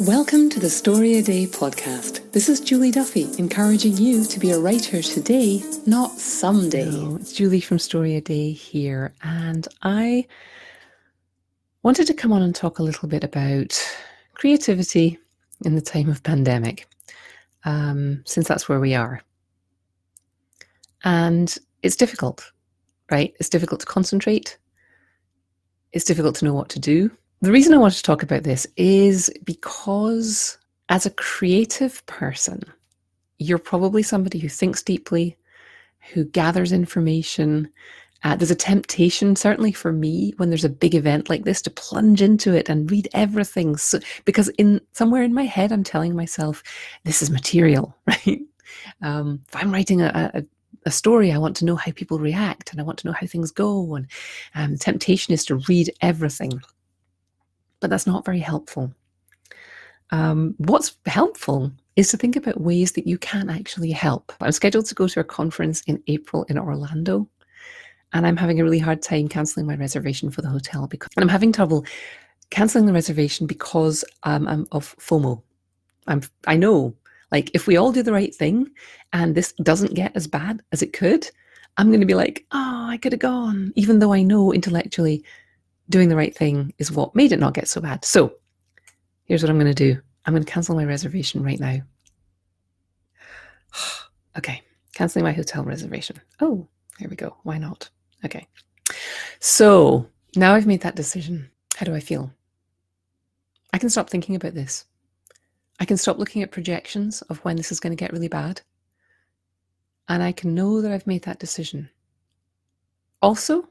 Welcome to the Story a Day podcast. This is Julie Duffy, encouraging you to be a writer today, not someday. Hello, it's Julie from Story a Day here, and I wanted to come on and talk a little bit about creativity in the time of pandemic, since that's where we are. And it's difficult, right? It's difficult to concentrate. It's difficult to know what to do. The reason I want to talk about this is because as a creative person, you're probably somebody who thinks deeply, who gathers information. There's a temptation, certainly for me, when there's a big event like this, to plunge into it and read everything. So, because somewhere in my head, I'm telling myself, this is material, right? If I'm writing a story, I want to know how people react and I want to know how things go. And temptation is to read everything. But that's not very helpful. What's helpful is to think about ways that you can actually help. I'm scheduled to go to a conference in April in Orlando, and I'm having a really hard time cancelling my reservation for the hotel because I'm having trouble cancelling the reservation because I'm of FOMO. I know, like, if we all do the right thing and this doesn't get as bad as it could, I'm going to be like, oh, I could have gone, even though I know intellectually doing the right thing is what made it not get so bad. So here's what I'm going to do. I'm going to cancel my reservation right now. Okay, canceling my hotel reservation. Oh, here we go. Why not? Okay. So now I've made that decision. How do I feel? I can stop thinking about this. I can stop looking at projections of when this is going to get really bad. And I can know that I've made that decision. Also,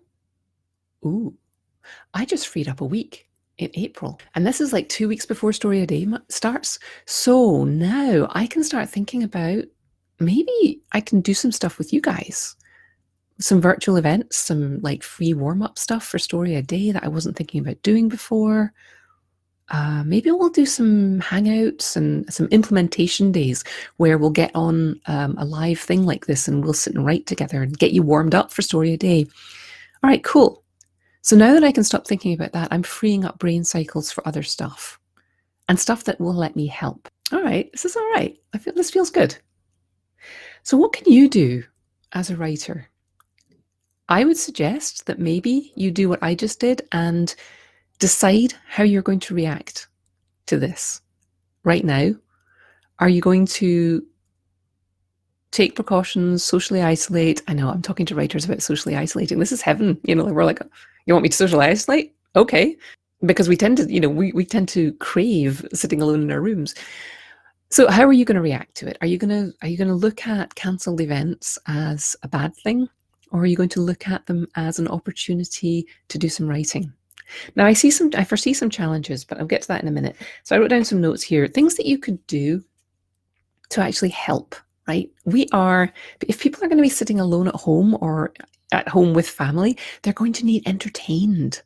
I just freed up a week in April. And this is like 2 weeks before Story a Day starts. So now I can start thinking about, maybe I can do some stuff with you guys. Some virtual events, some like free warm-up stuff for Story a Day that I wasn't thinking about doing before. Maybe we'll do some hangouts and some implementation days where we'll get on a live thing like this and we'll sit and write together and get you warmed up for Story a Day. All right, cool. So now that I can stop thinking about that, I'm freeing up brain cycles for other stuff and stuff that will let me help. All right, this is all right. I feel this feels good. So what can you do as a writer? I would suggest that maybe you do what I just did and decide how you're going to react to this right now. Are you going to take precautions, socially isolate? I know I'm talking to writers about socially isolating. This is heaven. We're like, you want me to socially isolate? Okay. Because we tend to, we tend to crave sitting alone in our rooms. So how are you going to react to it? Are you going to look at cancelled events as a bad thing? Or are you going to look at them as an opportunity to do some writing? Now I foresee some challenges, but I'll get to that in a minute. So I wrote down some notes here, things that you could do to actually help, right? If people are going to be sitting alone at home or at home with family, they're going to need entertained.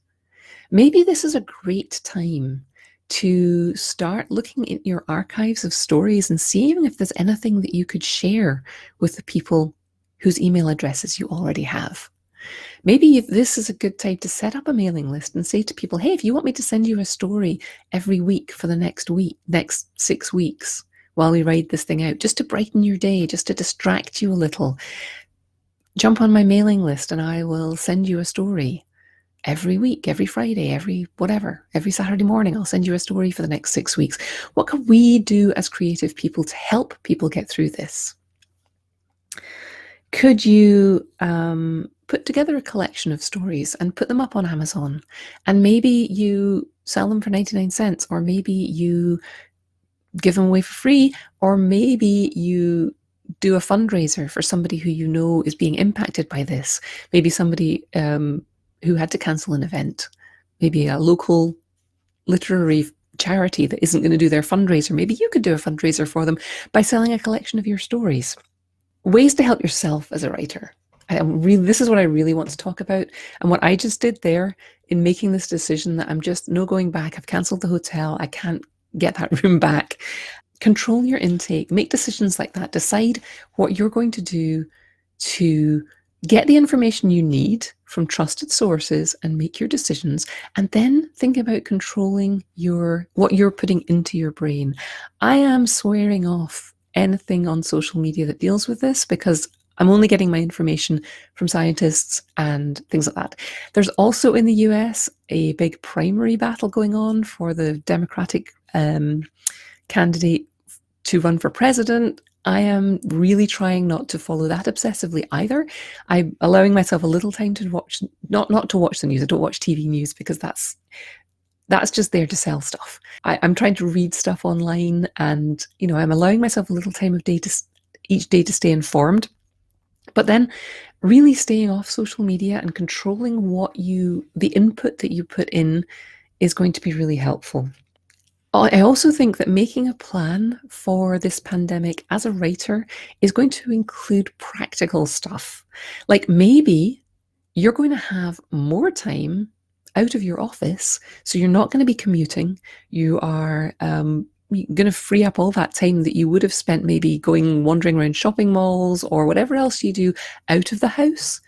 Maybe this is a great time to start looking at your archives of stories and seeing if there's anything that you could share with the people whose email addresses you already have. Maybe this is a good time to set up a mailing list and say to people, hey, if you want me to send you a story every week for the next 6 weeks while we ride this thing out, just to brighten your day, just to distract you a little, jump on my mailing list and I will send you a story every week, every Friday, every Saturday morning. I'll send you a story for the next 6 weeks. What can we do as creative people to help people get through this? Could you put together a collection of stories and put them up on Amazon? And maybe you sell them for 99 cents, or maybe you give them away for free, or maybe you do a fundraiser for somebody who you know is being impacted by this. Maybe somebody who had to cancel an event, maybe a local literary charity that isn't going to do their fundraiser. Maybe you could do a fundraiser for them by selling a collection of your stories. Ways to help yourself as a writer. This is what I really want to talk about. And what I just did there in making this decision that I'm just no going back. I've cancelled the hotel. I can't get that room back. Control your intake. Make decisions like that. Decide what you're going to do to Get the information you need from trusted sources and make your decisions, and then think about controlling what you're putting into your brain. I am swearing off anything on social media that deals with this because I'm only getting my information from scientists and things like that. There's also in the US a big primary battle going on for the Democratic candidate to run for president. I am really trying not to follow that obsessively either. I'm allowing myself a little time to watch, not to watch the news. I don't watch TV news because that's just there to sell stuff. I'm trying to read stuff online, and I'm allowing myself a little time of each day to stay informed. But then really staying off social media and controlling the input that you put in is going to be really helpful. I also think that making a plan for this pandemic as a writer is going to include practical stuff. Like maybe you're going to have more time out of your office, so you're not going to be commuting. You are going to free up all that time that you would have spent maybe wandering around shopping malls or whatever else you do out of the house.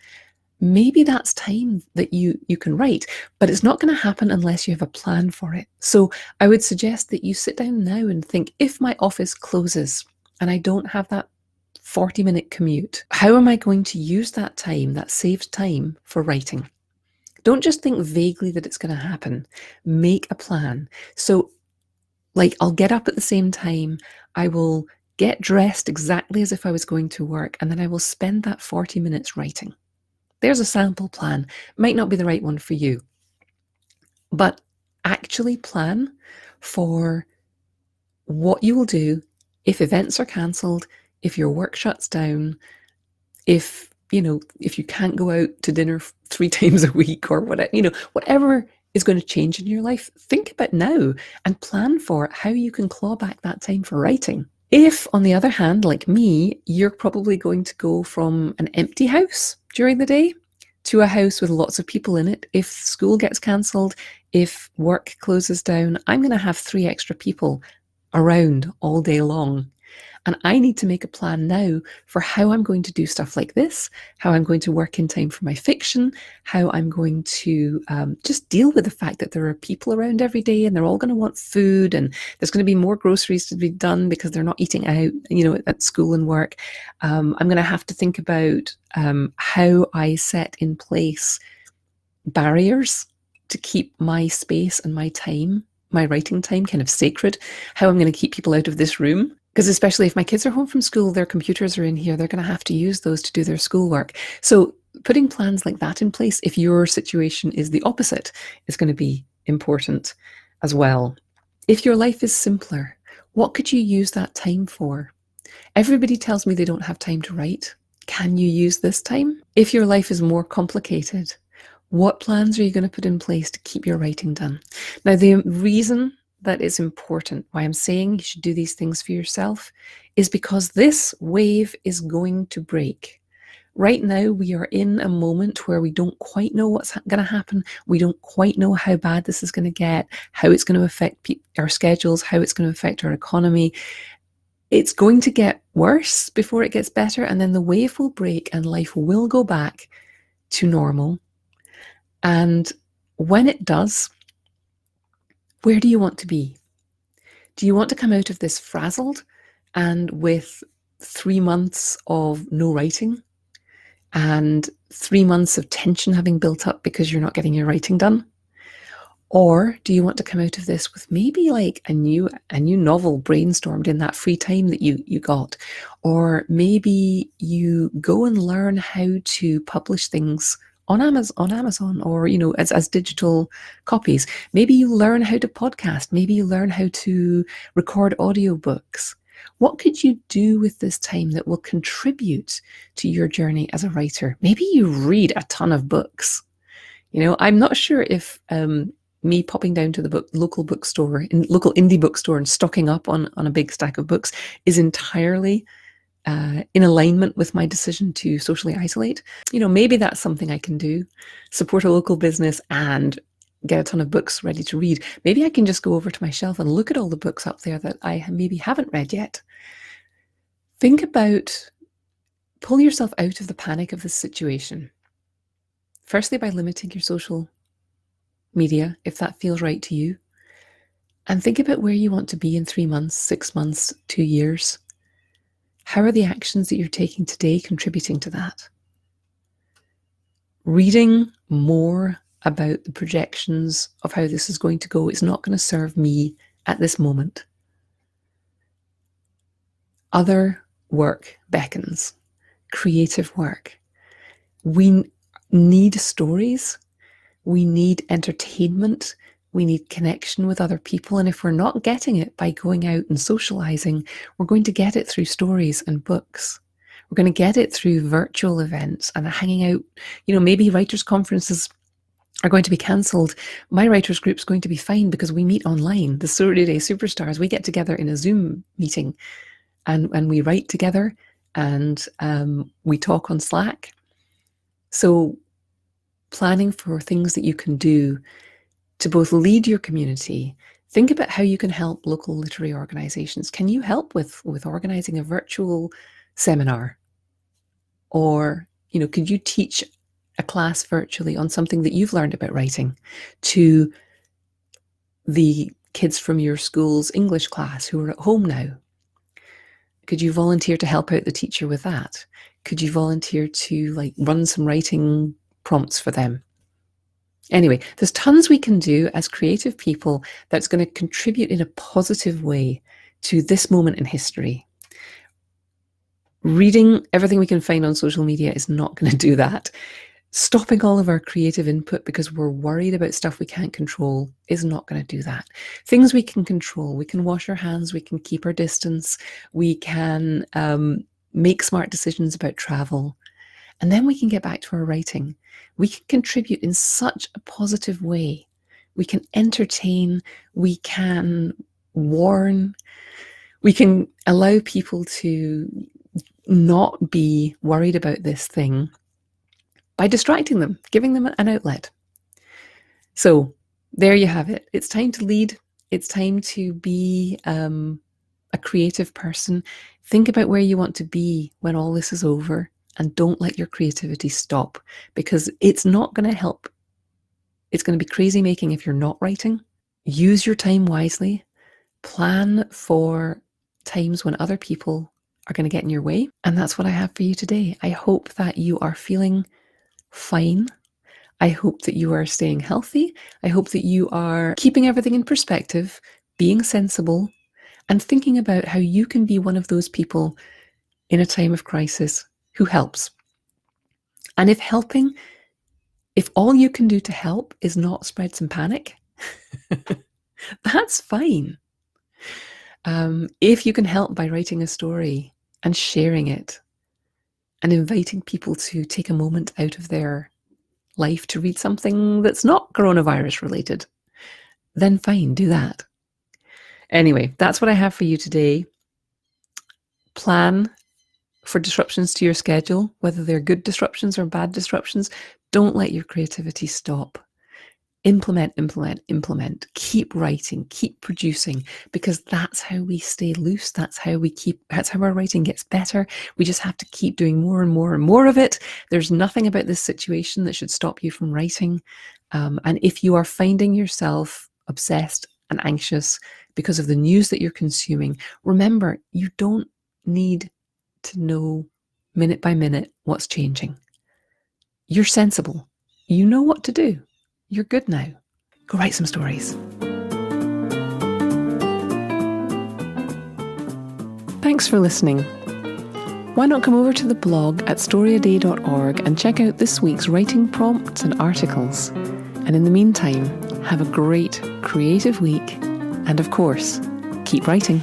Maybe that's time that you can write, but it's not going to happen unless you have a plan for it. So I would suggest that you sit down now and think, if my office closes and I don't have that 40-minute commute, how am I going to use that time, that saved time, for writing? Don't just think vaguely that it's going to happen. Make a plan. So, like, I'll get up at the same time. I will get dressed exactly as if I was going to work, and then I will spend that 40 minutes writing. There's a sample plan. Might not be the right one for you, but actually plan for what you will do if events are cancelled, if your work shuts down, if you can't go out to dinner 3 times a week, or whatever is going to change in your life. Think about now and plan for how you can claw back that time for writing. If, on the other hand, like me, you're probably going to go from an empty house during the day to a house with lots of people in it. If school gets cancelled, if work closes down, I'm going to have 3 extra people around all day long. And I need to make a plan now for how I'm going to do stuff like this, how I'm going to work in time for my fiction, how I'm going to just deal with the fact that there are people around every day and they're all going to want food, and there's going to be more groceries to be done because they're not eating out, at school and work. I'm going to have to think about how I set in place barriers to keep my space and my time, my writing time, kind of sacred, how I'm going to keep people out of this room. Because especially if my kids are home from school, their computers are in here, they're going to have to use those to do their schoolwork. So putting plans like that in place, if your situation is the opposite, is going to be important as well. If your life is simpler, what could you use that time for? Everybody tells me they don't have time to write. Can you use this time? If your life is more complicated, what plans are you going to put in place to keep your writing done? Now, the reason that is important, why I'm saying you should do these things for yourself, is because this wave is going to break. Right now, we are in a moment where we don't quite know what's going to happen. We don't quite know how bad this is going to get, how it's going to affect our schedules, how it's going to affect our economy. It's going to get worse before it gets better, and then the wave will break and life will go back to normal. And when it does, where do you want to be? Do you want to come out of this frazzled and with 3 months of no writing and 3 months of tension having built up because you're not getting your writing done? Or do you want to come out of this with maybe like a new novel brainstormed in that free time that you got? Or maybe you go and learn how to publish things on Amazon, or as digital copies. Maybe you learn how to podcast. Maybe you learn how to record audiobooks. What could you do with this time that will contribute to your journey as a writer? Maybe you read a ton of books. I'm not sure if me popping down to the local indie bookstore and stocking up on a big stack of books is entirely in alignment with my decision to socially isolate. Maybe that's something I can do, support a local business and get a ton of books ready to read. Maybe I can just go over to my shelf and look at all the books up there that I maybe haven't read yet. Think about Pull yourself out of the panic of this situation. Firstly, by limiting your social media, if that feels right to you. And think about where you want to be in 3 months, 6 months, 2 years. How are the actions that you're taking today contributing to that? Reading more about the projections of how this is going to go is not going to serve me at this moment. Other work beckons, creative work. We need stories. We need entertainment. We need connection with other people. And if we're not getting it by going out and socializing, we're going to get it through stories and books. We're going to get it through virtual events and hanging out. Maybe writers' conferences are going to be cancelled. My writers' group's going to be fine because we meet online. The Story Day Superstars, we get together in a Zoom meeting and we write together and we talk on Slack. So planning for things that you can do to both lead your community, think about how you can help local literary organizations. Can you help with organizing a virtual seminar? Or, could you teach a class virtually on something that you've learned about writing to the kids from your school's English class who are at home now? Could you volunteer to help out the teacher with that? Could you volunteer to run some writing prompts for them? Anyway, there's tons we can do as creative people that's going to contribute in a positive way to this moment in history. Reading everything we can find on social media is not going to do that. Stopping all of our creative input because we're worried about stuff we can't control is not going to do that. Things we can control, we can wash our hands, we can keep our distance, we can make smart decisions about travel, and then we can get back to our writing. We can contribute in such a positive way. We can entertain, we can warn, we can allow people to not be worried about this thing by distracting them, giving them an outlet. So there you have it. It's time to lead. It's time to be a creative person. Think about where you want to be when all this is over, and don't let your creativity stop, because it's not going to help. It's going to be crazy making if you're not writing. Use your time wisely. Plan for times when other people are going to get in your way. And that's what I have for you today. I hope that you are feeling fine. I hope that you are staying healthy. I hope that you are keeping everything in perspective, being sensible, and thinking about how you can be one of those people in a time of crisis who helps. And if all you can do to help is not spread some panic, that's fine. If you can help by writing a story and sharing it and inviting people to take a moment out of their life to read something that's not coronavirus related, then fine, do that. Anyway, that's what I have for you today. Plan for disruptions to your schedule, whether they're good disruptions or bad disruptions. Don't let your creativity stop. Implement. Keep writing, keep producing, because that's how we stay loose. That's how our writing gets better. We just have to keep doing more and more and more of it. There's nothing about this situation that should stop you from writing. And if you are finding yourself obsessed and anxious because of the news that you're consuming, remember, you don't need to know minute by minute what's changing. You're sensible. You know what to do. You're good now. Go write some stories. Thanks for listening. Why not come over to the blog at storyaday.org and check out this week's writing prompts and articles. And in the meantime, have a great creative week. And of course, keep writing.